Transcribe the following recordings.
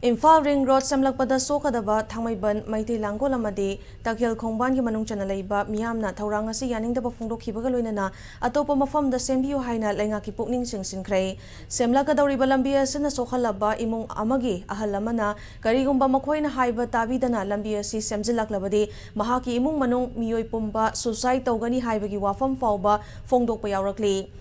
Imphal Ring Road Semlakpada Sokadaba Thangmaiban Maiti Langol Amadi Takhil Khongban ki manung chana leiba miyamna thaurang asi yaningdaba phongdokhibaga loinana atopa mafamda sembiu haina lenga ki pukning singsinkhrai semlakadawriba lambi asina sokhalaba imung amagi ahal amana karigumba makhoina haiba tabidana lambi asi semjilaklabadi mahaki imung manung miyoi pumba suicide tawgani haibagi wafam fawba phongdokpa yawrakli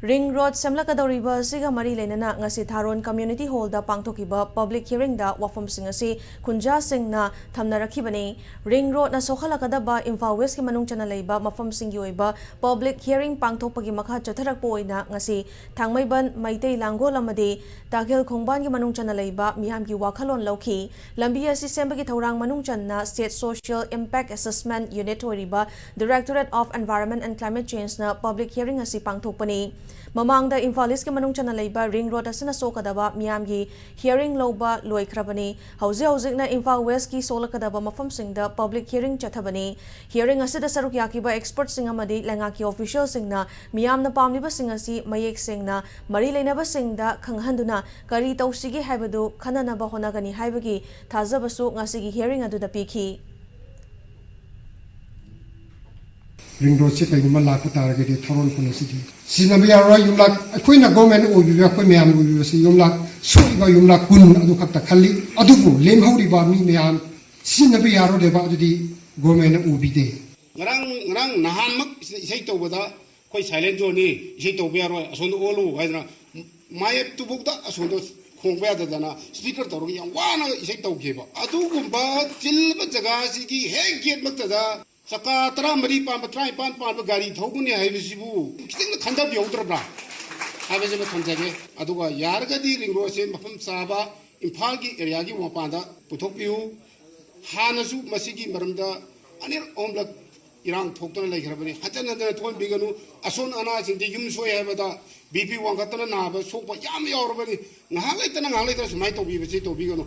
Ring Road Semlakadawriba Siga Mari Lenana ngasi Tharon Community Hall da pangthokiba public hearing da wafam sing asi Kunja Singh na thamnarakhibani Ring Road na sokhalakadaba Imphal West ki manung chana leiba mafam singgi oiba public hearing pangthokpagi makha chatharakpo oina ngasi Thangmaiban Maitei Langgol amadi Takhil Khongban ki manung chana leiba miham ki wakhalon lauki lambi asi sembagi thaurang manung channa State Social Impact Assessment Unit oiriba Directorate of Environment and Climate Change na public hearing asi pangthokpani Mamangda Imphal East ki manung chana leiba Ring Road asina sokadaba miyamgi hearing loba loikrabani hauzik na Imphal West ki solakadaba mafam singda public hearing chathabani hearing asida saruk yakiba expert sing amadi lenga ki official singna miyamna pamliba sing asi mayek singna mari leinaba singda khanghanduna kari tawsigi haibadu khananaba honagani haibagi thajabasu ngasigi hearing aduda pikhi Ring road se kaiguma lakpa taragedi thoron kono sidi sinabi ara yumlak akoina government obiba koi meyam obiba si yumlak soiba yumlak kun adu khakta khalli adubu lemhauri ba mi meyam sinabi aro deba adudi government obide ngarang nahan mak isai tawbada koi silent zone ni isai tawbe aro asondo olu haidna mayep tubukda asondo khongba dadana speaker tawri yang wana isai tawgeba adugumba chilba jaga sigi he gate maktada Saka tara mari pamba try pan gari thoguni haibisibu kiting khanda biodra haibese ma thamjage aduga yargadi ring road se mafam saba Imphal gi area gi wapanda puthokpiu hanasu masigi maramda anir omlak irang thoktana laikhrabani hajan hajan thon biganu ason ana singti yum soi haibada bp wangatana na ba sokpa yam yaurabani ngalaitana sumai to bibese to biganu